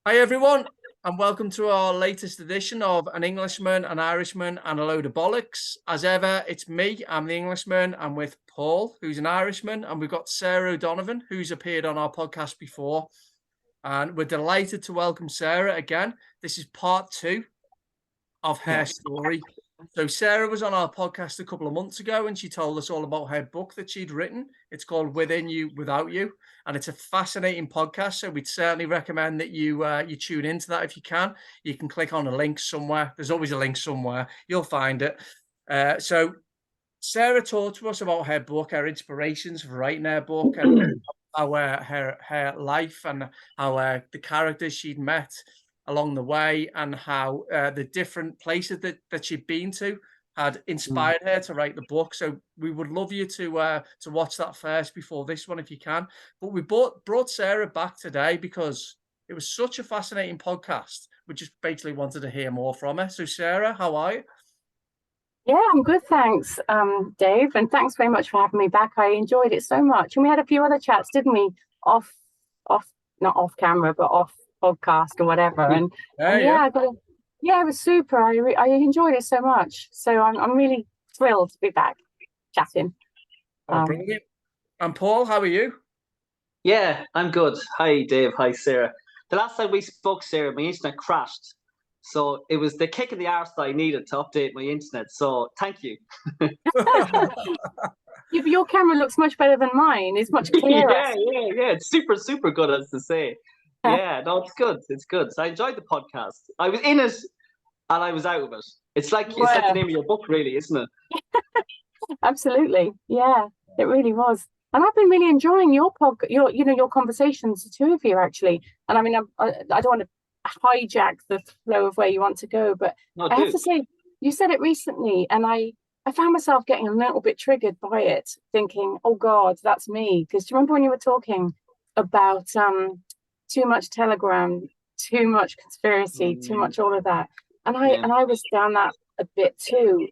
Hi everyone, and welcome to our latest edition of An Englishman, an Irishman, and a Load of Bollocks. As ever, it's me, I'm the Englishman. I'm with Paul, who's an Irishman, and we've got Sarah O'Donovan, who's appeared on our podcast before. And we're delighted to welcome Sarah again. This is part 2 of her story. So Sarah was on our podcast a couple of months ago and she told us all about her book that she'd written. It's called Within You, Without You, and it's a fascinating podcast. So we'd certainly recommend that you tune into that if you can. You can click on a link somewhere. There's always a link somewhere. You'll find it. So Sarah talked to us about her book, her inspirations for writing her book, and how her life and how the characters she'd met along the way and how the different places that she'd been to had inspired her to write the book. So we would love you to watch that first before this one if you can. But we brought Sarah back today because it was such a fascinating podcast. We just basically wanted to hear more from her. So Sarah, how are you? Yeah, I'm good, thanks, Dave, and thanks very much for having me back. I enjoyed it so much, and we had a few other chats, didn't we? Off, not off camera, but off podcast or whatever. And yeah, it was super. I enjoyed it so much. So I'm really thrilled to be back chatting. Oh, brilliant. And Paul, how are you? Yeah, I'm good. Hi, Dave. Hi, Sarah. The last time we spoke, Sarah, my internet crashed. So it was the kick in the arse that I needed to update my internet. So thank you. Your camera looks much better than mine. It's much clearer. Yeah. It's super good, as to say. Yeah, no, it's good. It's good. So I enjoyed the podcast. I was in it and I was out of it. It's like the name of your book, really, isn't it? Absolutely. Yeah, it really was. And I've been really enjoying your your conversations, the two of you, actually. And I mean, I don't want to hijack the flow of where you want to go, but I have to say, you said it recently, and I found myself getting a little bit triggered by it, thinking, oh God, that's me. Because do you remember when you were talking about too much Telegram, too much conspiracy, too much all of that? And I was down that a bit too.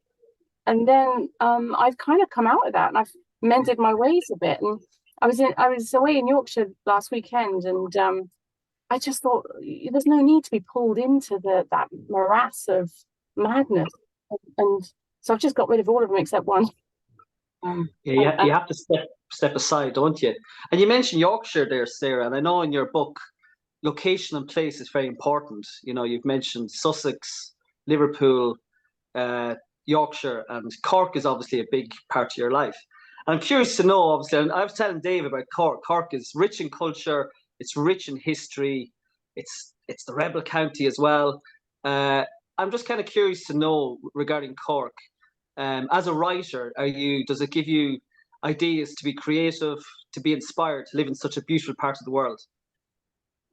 And then I've kind of come out of that and I've mended my ways a bit. And I was away in Yorkshire last weekend, and I just thought there's no need to be pulled into that morass of madness, and so I've just got rid of all of them except one. You have to step aside, don't you? And you mentioned Yorkshire there, Sarah, and I know in your book, location and place is very important. You know, you've mentioned Sussex, Liverpool, Yorkshire, and Cork is obviously a big part of your life. And I'm curious to know, obviously, and I was telling Dave about Cork. Cork is rich in culture. It's rich in history. It's the rebel county as well. I'm just kind of curious to know regarding Cork. As a writer, does it give you ideas to be creative, to be inspired, to live in such a beautiful part of the world?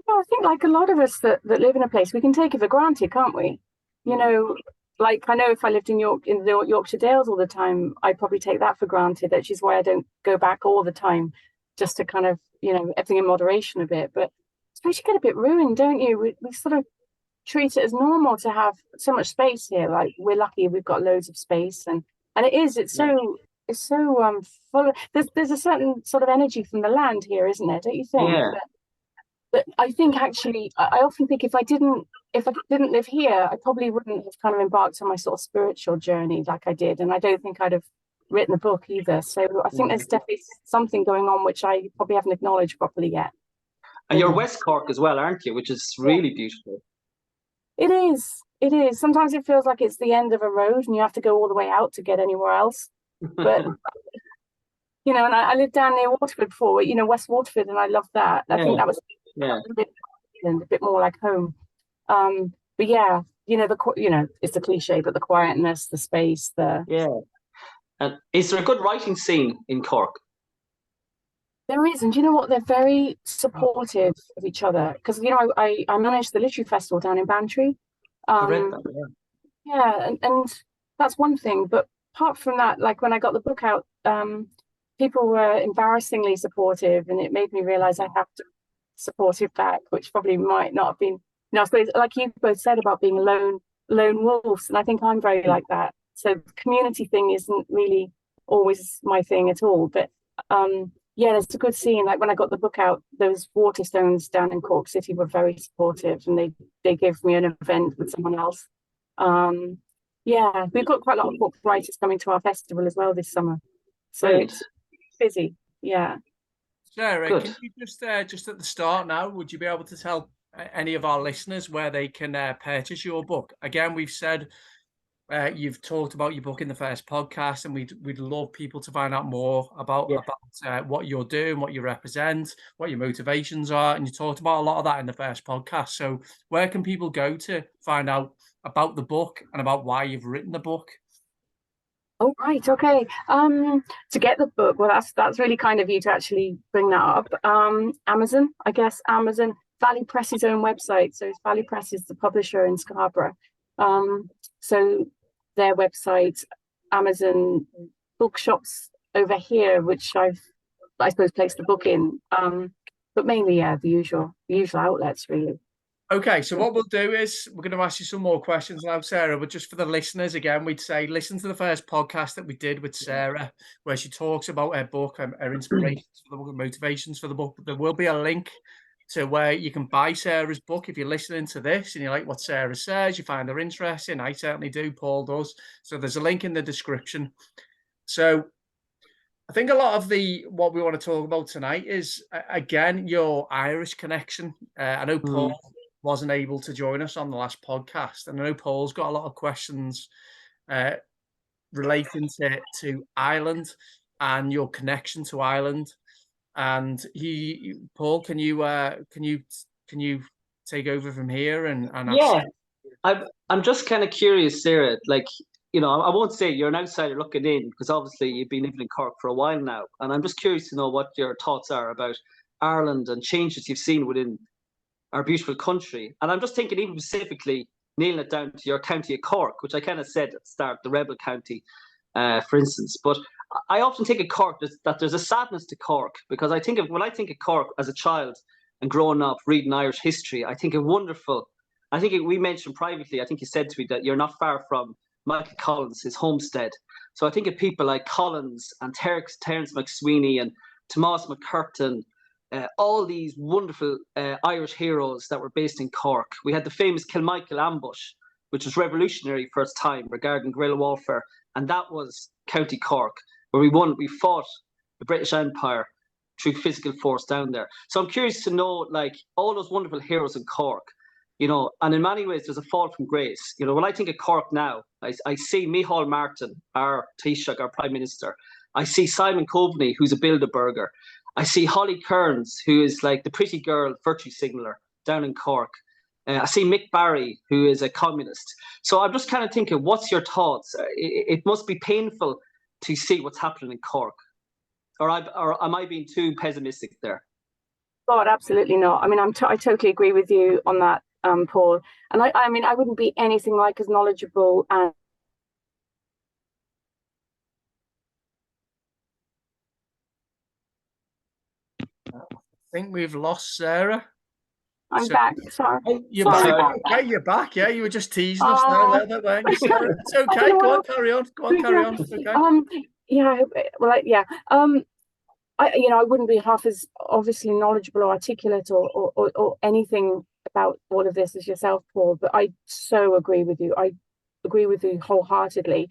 Well, I think like a lot of us that live in a place, we can take it for granted, can't we? You know, like I know if I lived in the Yorkshire Dales all the time, I'd probably take that for granted, which is why I don't go back all the time, just to kind of, everything in moderation a bit. But I suppose you get a bit ruined, don't you? We sort of treat it as normal to have so much space here. Like we're lucky we've got loads of space, and it's so full of, there's a certain sort of energy from the land here, isn't there? Don't you think? Yeah. But I think actually, I often think if I didn't live here, I probably wouldn't have kind of embarked on my sort of spiritual journey like I did, and I don't think I'd have written the book either. So I think there's definitely something going on which I probably haven't acknowledged properly yet. And you're West Cork as well, aren't you? Which is really beautiful. It is. Sometimes it feels like it's the end of a road and you have to go all the way out to get anywhere else. But and I lived down near Waterford before, West Waterford, and I loved that. I think that was a bit more like home. But yeah, it's the cliche, but the quietness, the space, And is there a good writing scene in Cork? There is, and do you know what? They're very supportive of each other because I managed the literary festival down in Bantry. I read that, and that's one thing. But apart from that, like when I got the book out, people were embarrassingly supportive, and it made me realize I have to support it back, which probably might not have been. I suppose, like you both said about being lone wolves, and I think I'm very like that. So the community thing isn't really always my thing at all, but yeah, it's a good scene. Like when I got the book out, those Waterstones down in Cork City were very supportive, and they gave me an event with someone else. Um, yeah, we've got quite a lot of book writers coming to our festival as well this summer, so Brilliant. it's busy. Yeah. Sarah, Good. can you just at the start now, would you be able to tell any of our listeners where they can purchase your book? Again, we've said you've talked about your book in the first podcast, and we'd love people to find out more about what you're doing, what you represent, what your motivations are, and you talked about a lot of that in the first podcast. So, where can people go to find out about the book and about why you've written the book? Oh, right. Okay. To get the book, well, that's really kind of you to actually bring that up. Amazon, I guess. Amazon, Valley Press's own website. So Valley Press is the publisher in Scarborough. So their website, Amazon, bookshops over here, which I suppose placed the book in. But mainly, yeah, the usual outlets, really. Okay, so what we'll do is we're going to ask you some more questions now, Sarah, but just for the listeners, again, we'd say listen to the first podcast that we did with Sarah, where she talks about her book and her inspirations for the book and motivations for the book. There will be a link to where you can buy Sarah's book if you're listening to this and you like what Sarah says, you find her interesting. I certainly do, Paul does. So there's a link in the description. So I think a lot of what we want to talk about tonight is, again, your Irish connection. I know Paul wasn't able to join us on the last podcast, and I know Paul's got a lot of questions relating to Ireland and your connection to Ireland. And Paul, can you take over from here and Yeah, I'm just kind of curious, Sarah. Like, I won't say you're an outsider looking in because obviously you've been living in Cork for a while now, and I'm just curious to know what your thoughts are about Ireland and changes you've seen within our beautiful country. And I'm just thinking, even specifically, nailing it down to your county of Cork, which I kind of said at the start, the rebel county, for instance. But I often think of Cork that there's a sadness to Cork because when I think of Cork as a child and growing up reading Irish history, I think of wonderful. We mentioned privately, I think you said to me that you're not far from Michael Collins, his homestead. So I think of people like Collins and Terence McSweeney and Tomas McCurtain, all these wonderful Irish heroes that were based in Cork. We had the famous Kilmichael ambush, which was revolutionary for its time regarding guerrilla warfare, and that was County Cork, where we fought the British Empire through physical force down there. So I'm curious to know, like, all those wonderful heroes in Cork, and in many ways there's a fall from grace. When I think of Cork now, I see Micheál Martin, our Taoiseach, our Prime Minister. I see Simon Coveney, who's a Bilderberger. I see Holly Kearns, who is like the pretty girl virtue signaler down in Cork. I see Mick Barry, who is a communist. So I'm just kind of thinking, what's your thoughts? It must be painful to see what's happening in Cork. Or am I being too pessimistic there? God, absolutely not. I mean, I totally agree with you on that, Paul. And I mean, I wouldn't be anything like as knowledgeable and I think we've lost Sarah. I'm back. Sorry. Oh, you're Sorry back. about Okay, you're back. Yeah, you were just teasing us there a little bit, weren't you, Sarah? It's okay. Go on, carry on. Go on, carry on. It's okay. Yeah. Well, yeah. I wouldn't be half as obviously knowledgeable or articulate or anything about all of this as yourself, Paul. But I so agree with you. I agree with you wholeheartedly.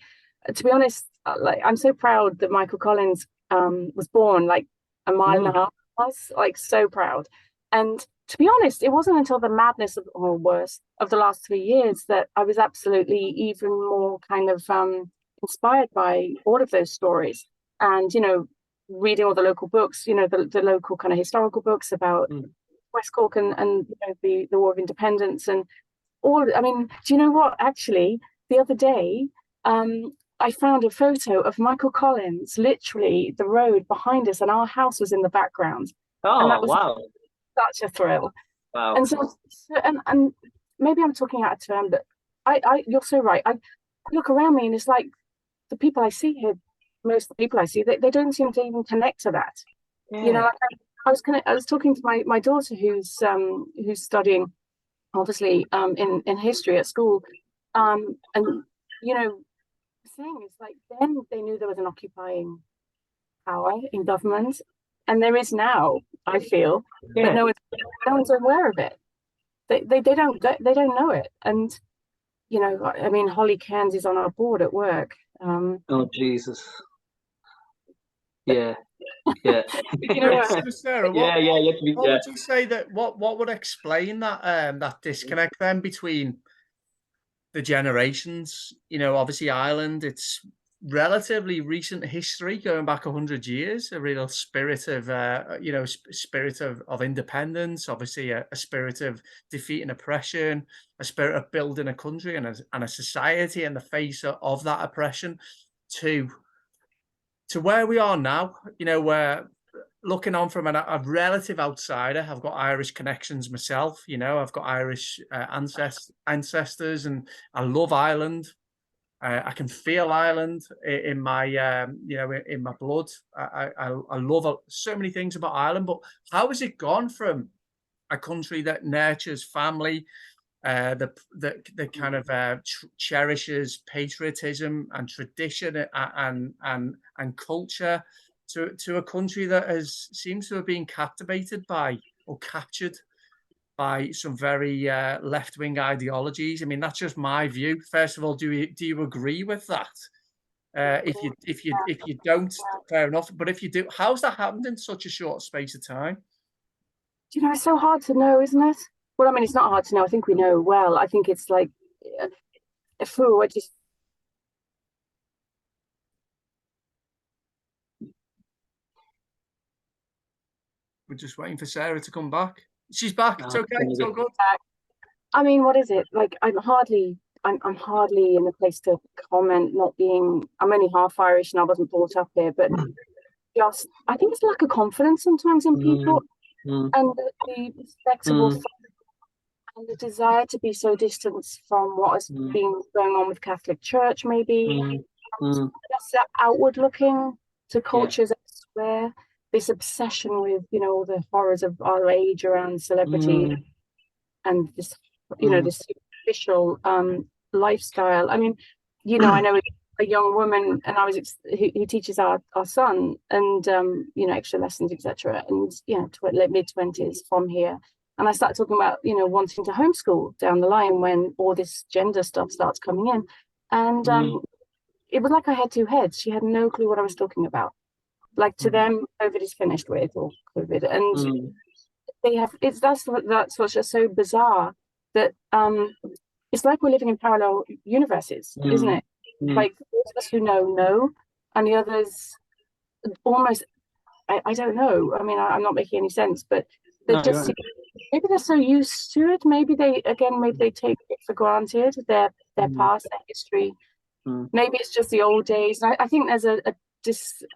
To be honest, I'm so proud that Michael Collins was born like a mile and a half from us. Like, so proud. And to be honest, it wasn't until the madness or worse of the last 3 years that I was absolutely even more kind of inspired by all of those stories. And reading all the local books, the local kind of historical books about West Cork and the War of Independence and all. I mean, do you know what? Actually, the other day, I found a photo of Michael Collins, literally the road behind us, and our house was in the background. Oh, and that was wow. such a thrill. Wow. And so and maybe I'm talking out of turn, but you're so right. I look around me and it's like the people I see here, most of the people I see, they don't seem to even connect to that. Yeah. I was talking to my daughter who's studying obviously in history at school, and the thing is, like, then they knew there was an occupying power in government, and there is now, I feel, but no one's aware of it. They don't know it. And you know, I mean, Holly Cairns is on our board at work. Oh Jesus. Yeah. Yeah. You know, Sarah, What would you say that what would explain that that disconnect then between the generations? You know, obviously Ireland, it's relatively recent history, going back 100 years, a real spirit of you know, spirit of independence, obviously a spirit of defeating oppression, a spirit of building a country and a society in the face of that oppression, to where we are now, you know, where looking on from a relative outsider. I've got Irish connections myself, you know, I've got Irish ancestors, and I love Ireland. I can feel Ireland in my, you know, in my blood. I love so many things about Ireland, but how has it gone from a country that nurtures family, the kind of cherishes patriotism and tradition and culture, to a country that seems to have been captivated by, or captured by, some very left-wing ideologies? I mean, that's just my view. First of all, do you agree with that? If you don't, fair enough. But if you do, how's that happened in such a short space of time? You know, it's so hard to know, isn't it? Well, I mean, it's not hard to know. I think we know well. I think it's like a fool. We're just waiting for Sarah to come back. She's back. It's okay. It's all good. I mean, what is it? Like, I'm hardly in a place to comment. I'm only half Irish and I wasn't brought up here, but just, I think it's lack of confidence sometimes in people, and the respectable and the desire to be so distant from what has been going on with Catholic Church, maybe. Just that outward looking to cultures elsewhere. This obsession with, you know, the horrors of our age around celebrity and this, you know, this superficial lifestyle. I mean, you know, I know a young woman, and who teaches our son, and you know, extra lessons, etc. And you know, mid-20s from here. And I started talking about, you know, wanting to homeschool down the line when all this gender stuff starts coming in. And it was like I had two heads. She had no clue what I was talking about. Like, to them, COVID is finished with, or COVID. And they have, that's what's just so bizarre, that it's like we're living in parallel universes, isn't it? Like, those of us who know, and the others almost, I don't know. I mean, I'm not making any sense, but they're just, maybe they're so used to it. Maybe they take it for granted, their past, their history. Maybe it's just the old days. I think there's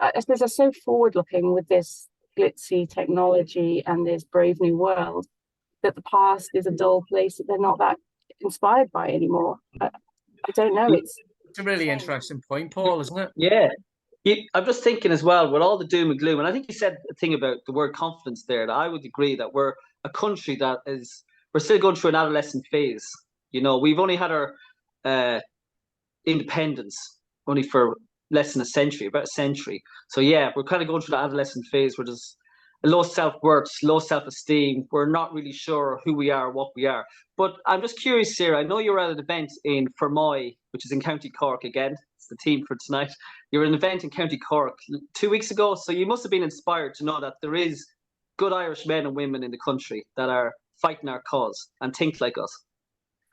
I suppose they're so forward looking with this glitzy technology and this brave new world, that the past is a dull place that they're not that inspired by anymore. I don't know. It's a really interesting point, Paul, isn't it? Yeah. I'm just thinking as well, with all the doom and gloom, and I think you said a thing about the word confidence there, that I would agree that we're a country we're still going through an adolescent phase. You know, we've only had our independence only for less than about a century. So yeah, we're kind of going through the adolescent phase where there's a low self-worth, low self-esteem. We're not really sure who we are, what we are. But I'm just curious, Sarah, I know you were at an event in Fermoy, which is in County Cork again. It's the theme for tonight. You were at an event in County Cork 2 weeks ago, so you must have been inspired to know that there is good Irish men and women in the country that are fighting our cause and think like us.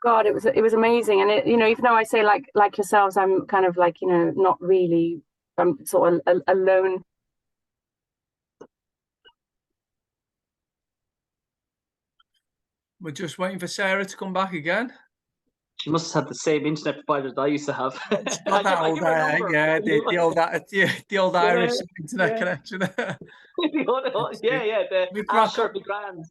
God, it was amazing. And you know, even though I say like yourselves, I'm kind of like, you know, not really, I'm sort of alone. We're just waiting for Sarah to come back again. She must have the same internet provider that I used to have. Not that old, the old Irish internet connection. The grand.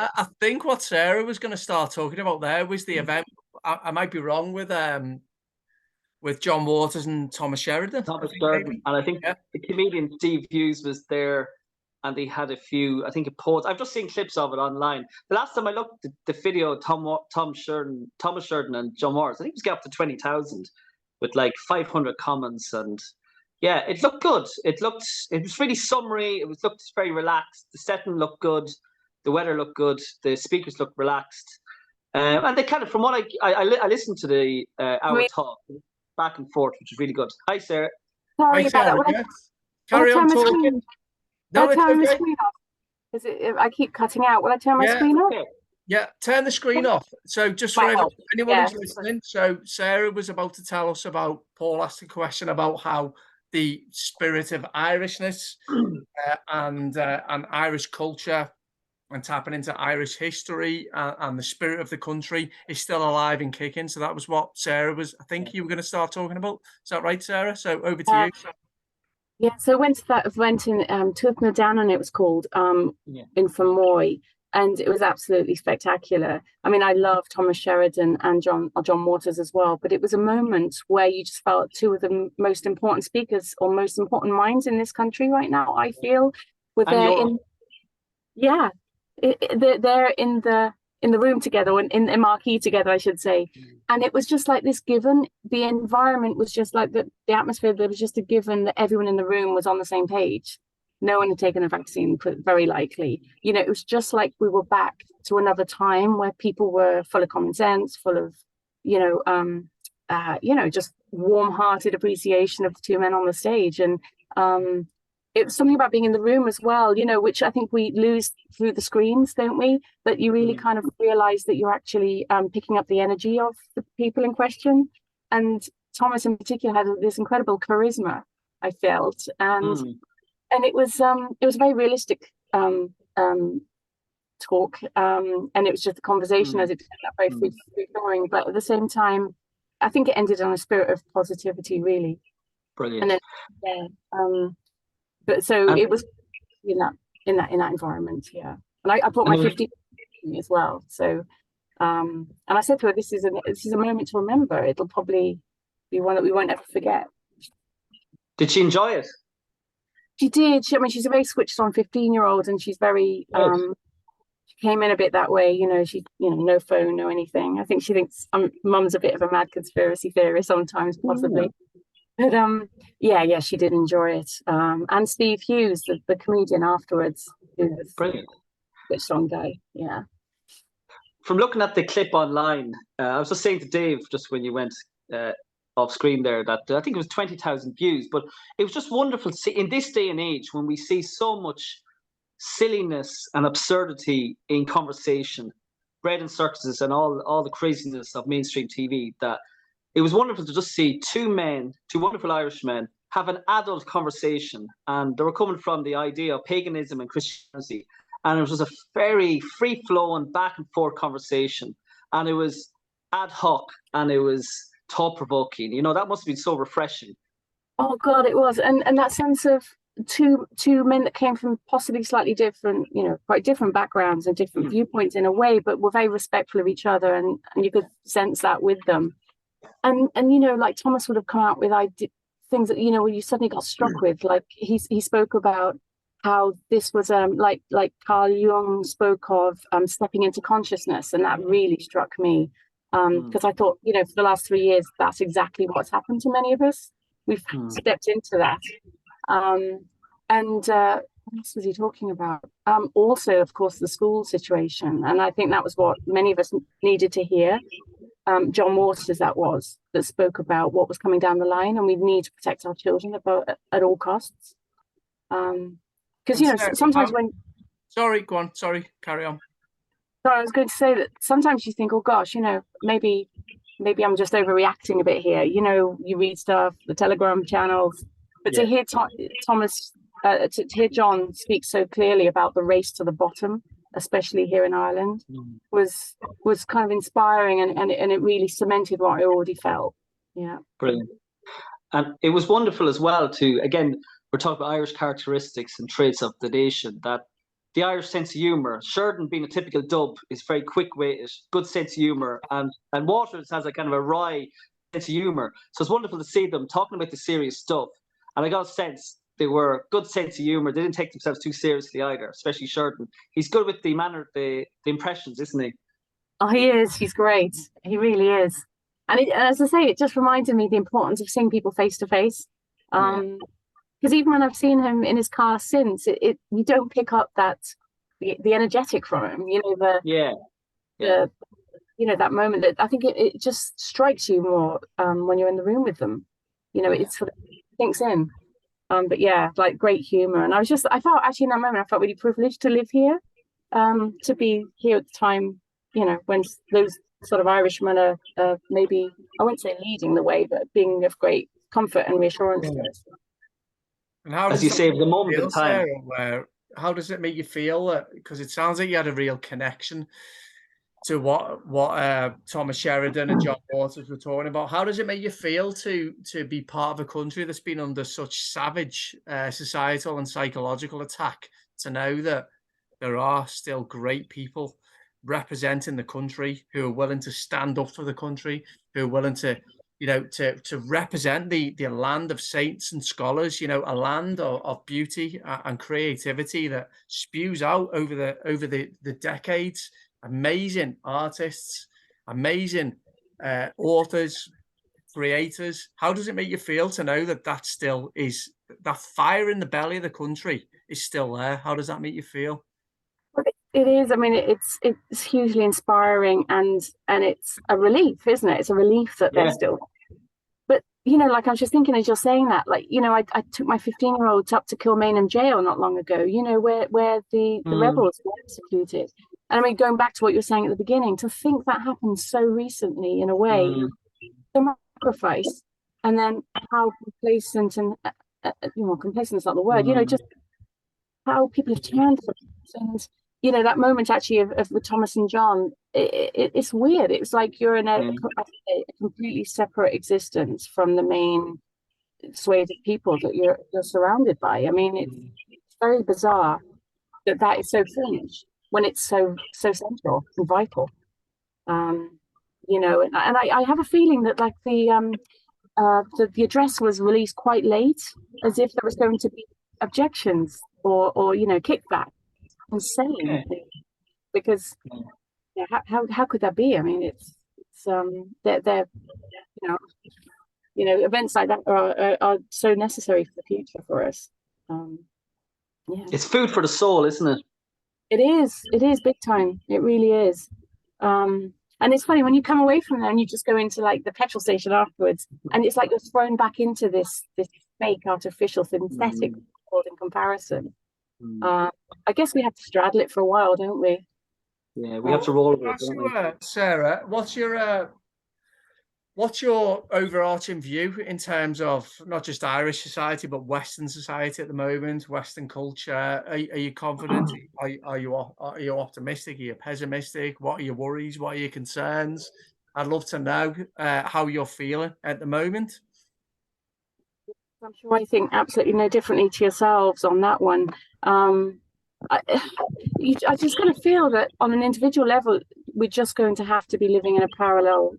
I think what Sarah was going to start talking about there was the event. I might be wrong, with John Waters and Thomas Sheridan. And I think the comedian Steve Hughes was there, and they had a few, I think, poets. I've just seen clips of it online. The last time I looked, the video, Thomas Sheridan and John Waters, I think it was get up to 20,000 with like 500 comments, and Yeah, it looked good. It was really summery. Looked very relaxed. The setting looked good. The weather looked good. The speakers looked relaxed. And they kind of, from what I listened to the hour talk back and forth, which was really good. Hi, Sarah. Sorry Hi, about that. Sarah. Will Yes. I Carry on turn my talking. screen? No, Will I it's turn the okay. screen off? Is it? I keep cutting out. Will I turn my Yeah. screen off? Okay. Yeah, turn the screen off. So just for Might help. anyone Yeah. who's listening, so Sarah was about to tell us about, Paul asked a question about how the spirit of Irishness and Irish culture and tapping into Irish history and the spirit of the country is still alive and kicking. So that was what Sarah was, I think you were going to start talking about. Is that right, Sarah? So over to you. Yeah, so I went to that event in Tuatha De Danann, it was called, in Fermoy, and it was absolutely spectacular. I mean, I love Thomas Sheridan and John Waters as well, but it was a moment where you just felt two of the most important speakers or most important minds in this country right now, I feel, were there in, yeah, they're in the room together, or in the marquee together, I should say. And it was just like this given. The environment was just like the atmosphere. There was just a given that everyone in the room was on the same page. No one had taken a vaccine, very likely. You know, it was just like we were back to another time where people were full of common sense, full of, just warm-hearted appreciation of the two men on the stage. And it was something about being in the room as well, which I think we lose through the screens, don't we? That you really kind of realize that you're actually picking up the energy of the people in question. And Thomas in particular had this incredible charisma, I felt. And it was a very realistic talk. And it was just a conversation as it turned out, very free-flowing. But at the same time, I think it ended on a spirit of positivity, really. Brilliant. And then, but so it was in that environment, yeah. And I brought my 50 as well. So and I said to her, this is a moment to remember. It'll probably be one that we won't ever forget. Did she enjoy it? She did. She's a very switched on 15-year-old, and she's very she came in a bit that way, she no phone, no anything. I think she thinks mum's a bit of a mad conspiracy theorist sometimes, possibly. But she did enjoy it. And Steve Hughes, the comedian afterwards, who was brilliant, a strong guy. Yeah. From looking at the clip online, I was just saying to Dave just when you went off screen there that I think it was 20,000 views, but it was just wonderful to see in this day and age when we see so much silliness and absurdity in conversation, bread and circuses, and all the craziness of mainstream TV, that it was wonderful to just see two wonderful Irishmen, have an adult conversation. And they were coming from the idea of paganism and Christianity. And it was just a very free-flowing, back-and-forth conversation. And it was ad hoc, and it was thought-provoking. That must have been so refreshing. Oh, God, it was. And that sense of two men that came from possibly slightly different, quite different backgrounds and different viewpoints in a way, but were very respectful of each other. And you could sense that with them. And like Thomas would have come out with things that where you suddenly got struck with. Like he spoke about how this was like Carl Jung spoke of stepping into consciousness, and that really struck me because I thought for the last 3 years that's exactly what's happened to many of us. We've stepped into that. And what else was he talking about? Also, of course, the school situation, and I think that was what many of us needed to hear. John Waters that spoke about what was coming down the line, and we need to protect our children at all costs. Because sometimes sorry, go on. Sorry, carry on. So I was going to say that sometimes you think, oh gosh, maybe I'm just overreacting a bit here. You read stuff, the Telegram channels, but to hear Thomas, to hear John speak so clearly about the race to the bottom, especially here in Ireland, was kind of inspiring, and it really cemented what I already felt. Yeah. Brilliant. And it was wonderful as well again, we're talking about Irish characteristics and traits of the nation, that the Irish sense of humour, Sheridan being a typical dub, is very quick-witted, good sense of humour, and Waters has a kind of a wry sense of humour. So it's wonderful to see them talking about the serious stuff. And I got a sense they were good sense of humour. They didn't take themselves too seriously either, especially Sheridan. He's good with the manner, the impressions, isn't he? Oh, he is. He's great. He really is. And as I say, it just reminded me the importance of seeing people face to face. Because even when I've seen him in his car since, you don't pick up the energetic from him. You know, the you know, that moment that I think it just strikes you more when you're in the room with them. You know, it sort of sinks in. But yeah, like great humor. And I felt actually in that moment, I felt really privileged to live here, to be here at the time, you know, when those sort of Irishmen are maybe, I wouldn't say leading the way, but being of great comfort and reassurance to us. And how as you say, the moment in time. Sarah, how does it make you feel? Because it sounds like you had a real connection to what Thomas Sheridan and John Waters were talking about. How does it make you feel to be part of a country that's been under such savage societal and psychological attack, to know that there are still great people representing the country who are willing to stand up for the country, who are willing to, you know, to represent the land of saints and scholars, you know, a land of beauty and creativity that spews out over the decades. Amazing artists, amazing authors, creators. How does it make you feel to know that that still is, that fire in the belly of the country is still there? How does that make you feel? It is. I mean, it's hugely inspiring, and it's a relief, isn't it? It's a relief that they're still. But you know, like I was just thinking as you're saying that, like, you know, I took my 15-year-old up to Kilmainham jail not long ago. You know, where the rebels were executed. And I mean, going back to what you were saying at the beginning, to think that happened so recently, in a way, so much sacrifice, and then how complacent and you know, complacent is not the word. You know, just how people have turned from it. And you know, that moment actually of with Thomas and John, it's weird. It's like you're in a completely separate existence from the main swathe of people that you're surrounded by. I mean, it's very bizarre that is so finished when it's so central and vital. You know, and I have a feeling that like the address was released quite late, as if there was going to be objections or you know, kickback. Insane, because how could that be? I mean, it's they're you know, events like that are so necessary for the future for us. It's food for the soul, isn't it? It is big time. It really is. And it's funny when you come away from there and you just go into like the petrol station afterwards, and it's like you're thrown back into this fake, artificial, synthetic world in comparison. I guess we have to straddle it for a while, don't we? Yeah, we have to roll with it. Sarah, what's your overarching view in terms of not just Irish society but Western society at the moment, Western culture? Are you confident? Are you optimistic? Are you pessimistic? What are your worries? What are your concerns? I'd love to know how you're feeling at the moment. I'm sure I think absolutely no differently to yourselves on that one. I just kind of feel that on an individual level, we're just going to have to be living in a parallel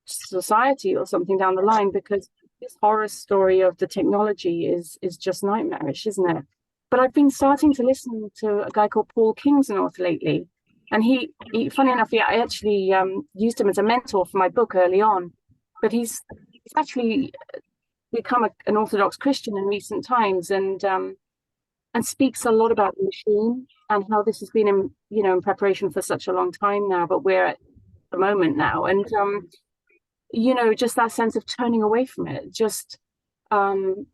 society or something down the line, because this horror story of the technology is just nightmarish, isn't it? But I've been starting to listen to a guy called Paul Kingsnorth lately, and he funny enough, I actually used him as a mentor for my book early on, but he's actually become an Orthodox Christian in recent times, and speaks a lot about the machine and how this has been in preparation for such a long time now, but we're at the moment now, and you know, just that sense of turning away from it. Just you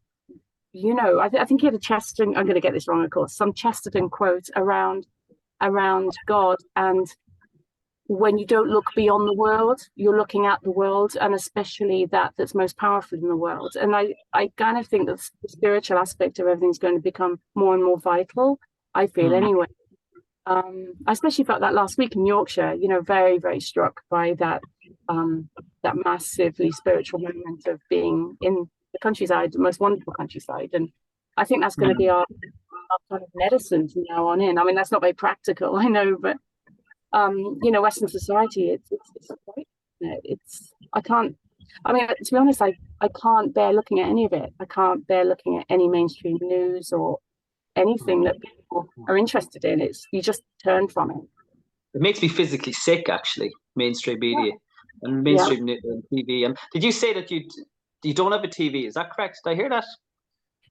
know, I think he had a Chesterton, I'm going to get this wrong, of course, some Chesterton quote around God, and when you don't look beyond the world, you're looking at the world, and especially that's most powerful in the world. And I kind of think that the spiritual aspect of everything's going to become more and more vital, I feel anyway. I especially felt that last week in Yorkshire, you know, very, very struck by that massively spiritual moment of being in the countryside, the most wonderful countryside. And I think that's going to be our kind of medicine from now on in. I mean, that's not very practical, I know, but you know, Western society, I mean, to be honest, I can't bear looking at any of it. I can't bear looking at any mainstream news or anything that people are interested in. You just turn from it. It makes me physically sick, actually, mainstream media and mainstream TV. And did you say that you don't have a TV. Is that correct? Did I hear that?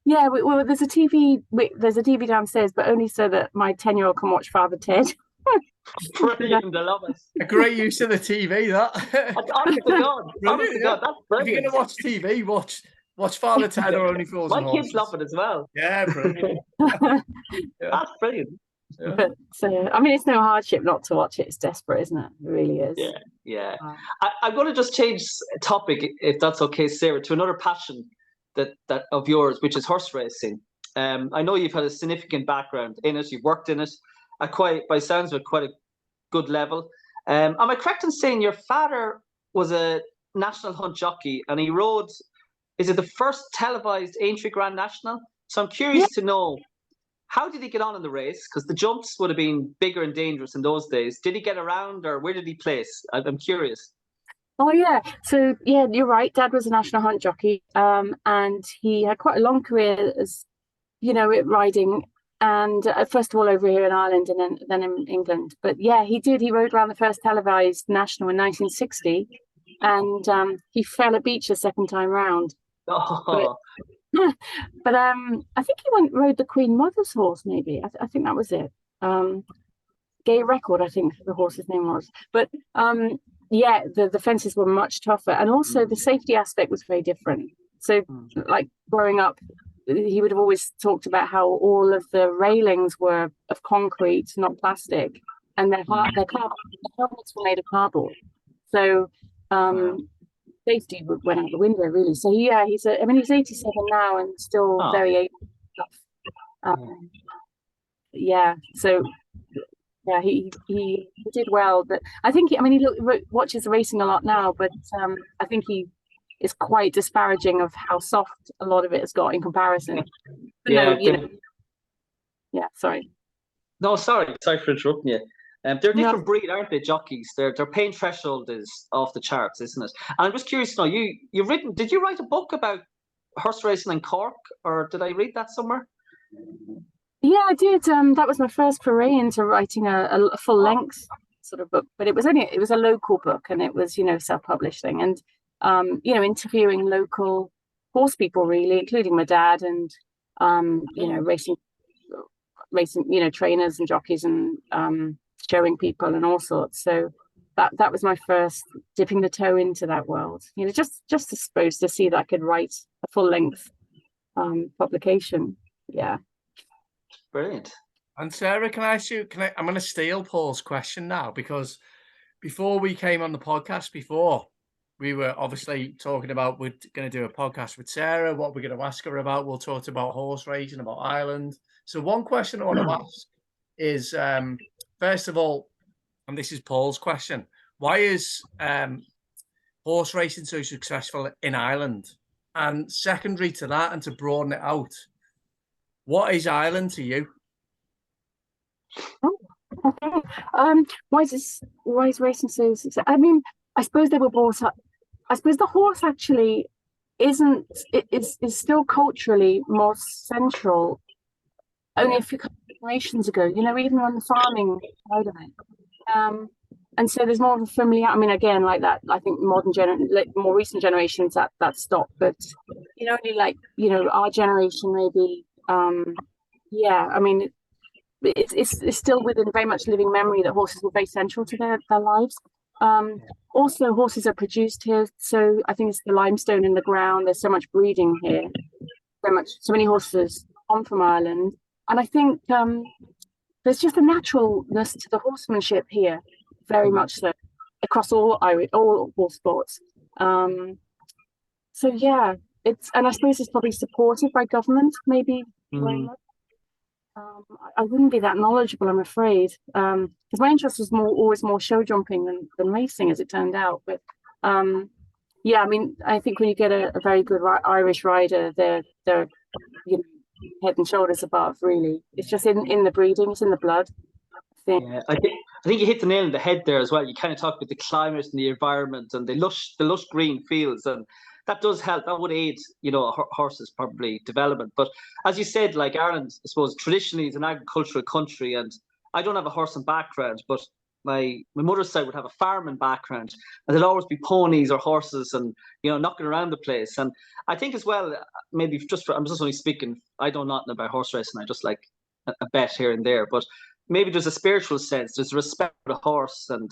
Yeah, well, there's a TV. There's a TV downstairs, but only so that my 10-year-old can watch Father Ted. Brilliant, I love it. A great use of the TV, that. Honest to God, Brilliant, that's If brilliant. you're going to watch TV, watch Father Ted or Only Fools and My Horses. kids love it as well. Yeah, brilliant. That's brilliant. Yeah. But I mean, it's no hardship not to watch it. It's desperate, isn't it? It really is. Yeah. I'm going to just change topic, if that's okay, Sarah, to another passion that of yours, which is horse racing. I know you've had a significant background in it. You've worked in it at by sounds of it, quite a good level. Am I correct in saying your father was a national hunt jockey and he rode? Is it the first televised Aintree Grand National? So I'm curious to know, how did he get on in the race? Because the jumps would have been bigger and dangerous in those days. Did he get around, or where did he place? I'm curious. Oh yeah, so yeah, you're right. Dad was a national hunt jockey, and he had quite a long career as, riding, and first of all over here in Ireland, and then in England. But yeah, he did. He rode around the first televised national in 1960, and he fell at Beach the second time round. Oh. But I think he rode the Queen Mother's horse, maybe. I think that was it. Gay Record, I think the horse's name was. But yeah, the fences were much tougher, and also the safety aspect was very different. So, like growing up, he would have always talked about how all of the railings were of concrete, not plastic, and their helmets were made of cardboard. So, safety went out the window, really. So he's 87 now and still very able. So yeah, he did well, but I think he watches racing a lot now, but I think he is quite disparaging of how soft a lot of it has got in comparison. But sorry. No, sorry for interrupting you. They're a different breed, aren't they, jockeys? Their pain threshold is off the charts, isn't it? And I'm just curious to know, did you write a book about horse racing in Cork, or did I read that somewhere? Yeah, I did. That was my first foray into writing a full length sort of book, but it was a local book, and it was self-publishing, and interviewing local horse people, really, including my dad, and racing trainers and jockeys, and showing people and all sorts. So that was my first dipping the toe into that world. Just to suppose to see that I could write a full length publication. Yeah. Brilliant. And Sarah, can I ask you? I'm going to steal Paul's question now, because before we came on the podcast, we were obviously talking about we're going to do a podcast with Sarah. What we're going to ask her about? We'll talk about horse racing, about Ireland. So one question I want to ask is, first of all, and this is Paul's question: why is horse racing so successful in Ireland? And secondary to that, and to broaden it out, what is Ireland to you? Why is racing so successful? I mean, I suppose they were brought up. I suppose the horse actually is still culturally more central. Only a few generations ago, even on the farming side of it. And so there's more of a familiar. I mean, again, like that, I think more recent generations that stopped, but only our generation maybe. I mean, it's still within very much living memory that horses were very central to their lives. Also, horses are produced here, so I think it's the limestone in the ground. There's so much breeding here, so many horses come from Ireland, and I think there's just a naturalness to the horsemanship here, very much so, across all horse sports. So yeah, and I suppose it's probably supported by government, maybe. I wouldn't be that knowledgeable, I'm afraid, because my interest was always more show jumping than racing, as it turned out. But I mean, I think when you get a very good Irish rider, they're head and shoulders above. Really, it's just in the breeding, it's in the blood. Yeah, I think you hit the nail on the head there as well. You kind of talk about the climate and the environment and the lush green fields, and that does help. That would aid, a horse's probably development. But as you said, like Ireland, I suppose traditionally is an agricultural country, and I don't have a horsing background, but my mother's side would have a farming background, and there'd always be ponies or horses, and knocking around the place. And I think as well, maybe I'm just only speaking. I don't know nothing about horse racing. I just like a bet here and there, but maybe there's a spiritual sense. There's respect for the horse, and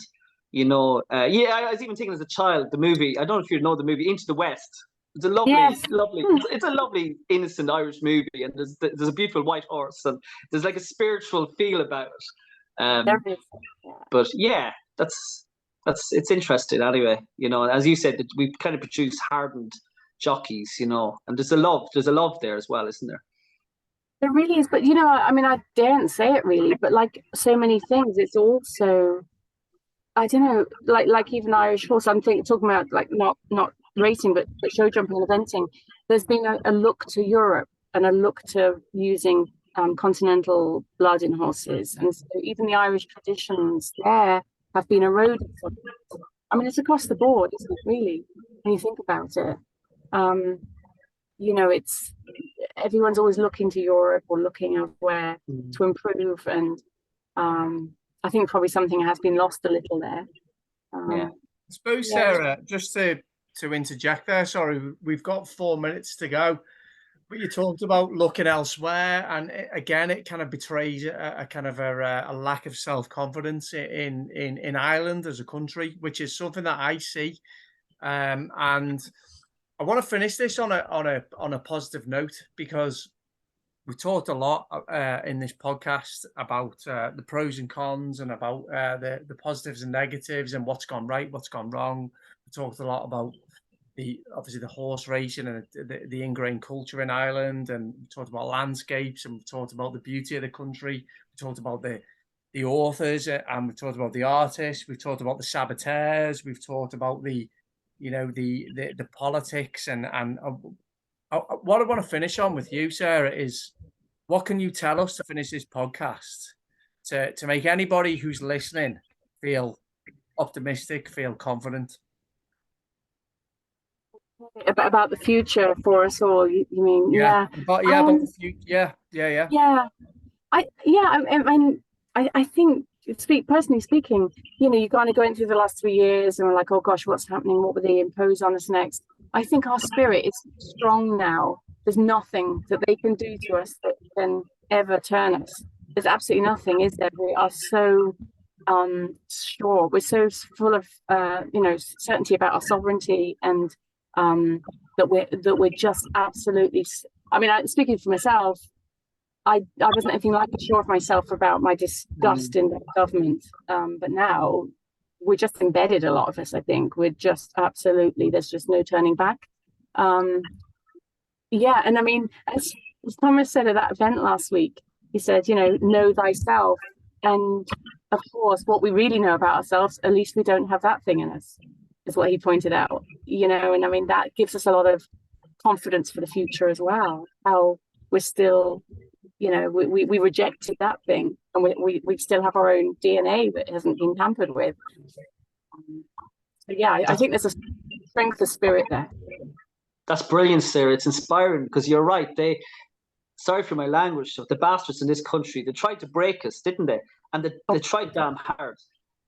I was even thinking as a child, the movie. I don't know if you know the movie Into the West. It's a lovely, Yes. lovely. It's a lovely, innocent Irish movie, and there's a beautiful white horse, and there's like a spiritual feel about it. There is. Yeah. But yeah, it's interesting anyway. As you said, that we kind of produce hardened jockeys, and there's a love there as well, isn't there? There really is, but I mean, I daren't say it really, but like so many things, it's also, I don't know, like even Irish horse. I'm talking about like not racing, but show jumping and eventing. There's been a look to Europe and a look to using continental blood in horses, and so even the Irish traditions there have been eroded. I mean, it's across the board, isn't it? Really, when you think about it, it's everyone's always looking to Europe or looking elsewhere to improve, and I think probably something has been lost a little there. I suppose, Sarah, just to interject there, sorry, we've got 4 minutes to go. But you talked about looking elsewhere, and again, it kind of betrays a kind of a lack of self-confidence in Ireland as a country, which is something that I see. And I want to finish this on a positive note, because we talked a lot in this podcast about the pros and cons, and about the positives and negatives, and what's gone right, what's gone wrong. We talked a lot about obviously the horse racing and the ingrained culture in Ireland, and we talked about landscapes, and we talked about the beauty of the country. We talked about the authors, and we talked about the artists. We've talked about the saboteurs. We've talked about the politics, and what I want to finish on with you, Sarah, is what can you tell us to finish this podcast to make anybody who's listening feel optimistic, feel confident? About the future for us all, you mean? About the future. I think, personally speaking, you kind of going through the last 3 years and we're like, oh gosh, what's happening? What will they impose on us next? I think our spirit is strong now. There's nothing that they can do to us that can ever turn us. There's absolutely nothing, is there? We are so sure. We're so full of certainty about our sovereignty, and that we're just absolutely. I mean, speaking for myself, I wasn't anything like sure of myself about my disgust in the government, but now we're just embedded. A lot of us, I think, we're just absolutely. There's just no turning back. And I mean, as Thomas said at that event last week, he said, know thyself, and of course, what we really know about ourselves, at least we don't have that thing in us, is what he pointed out. And I mean, that gives us a lot of confidence for the future as well. How we're still. We rejected that thing, and we still have our own DNA that hasn't been tampered with. I think there's a strength of spirit there. That's brilliant, Sarah. It's inspiring, because you're right. Sorry for my language, the bastards in this country, they tried to break us, didn't they? And they tried damn hard,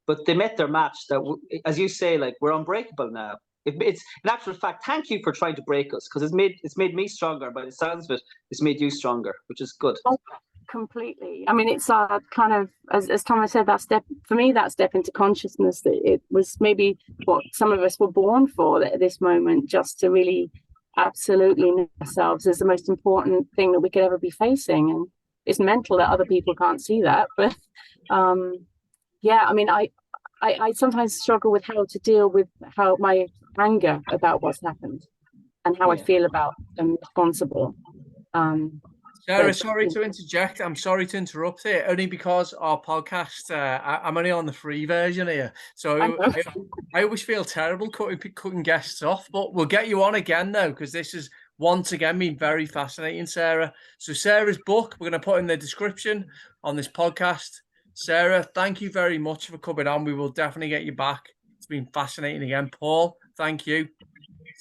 but they met their match. That, as you say, like, we're unbreakable now. It's in actual fact, thank you for trying to break us, because it's made me stronger. By the sounds of it, it's made you stronger, which is good. Oh, completely. I mean, it's kind of, as Thomas said, that step for me, that step into consciousness, that it was maybe what some of us were born for at this moment, just to really absolutely know ourselves as the most important thing that we could ever be facing. And it's mental that other people can't see that, but I mean, I sometimes struggle with how to deal with how my anger about what's happened and how I feel about them responsible. Sarah, sorry to interject. I'm sorry to interrupt here, only because our podcast, I'm only on the free version here. So I always feel terrible cutting guests off, but we'll get you on again though, because this has once again been very fascinating, Sarah. So Sarah's book, we're going to put in the description on this podcast. Sarah, thank you very much for coming on. We will definitely get you back. It's been fascinating again. Paul, thank you.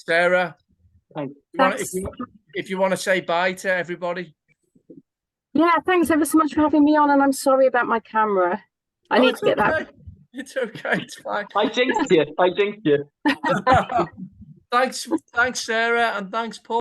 Sarah, if you want to say bye to everybody. Yeah, thanks ever so much for having me on, and I'm sorry about my camera. I need to get that It's okay. It's fine. I jinxed you. I jinxed you. Thanks, Sarah, and thanks, Paul.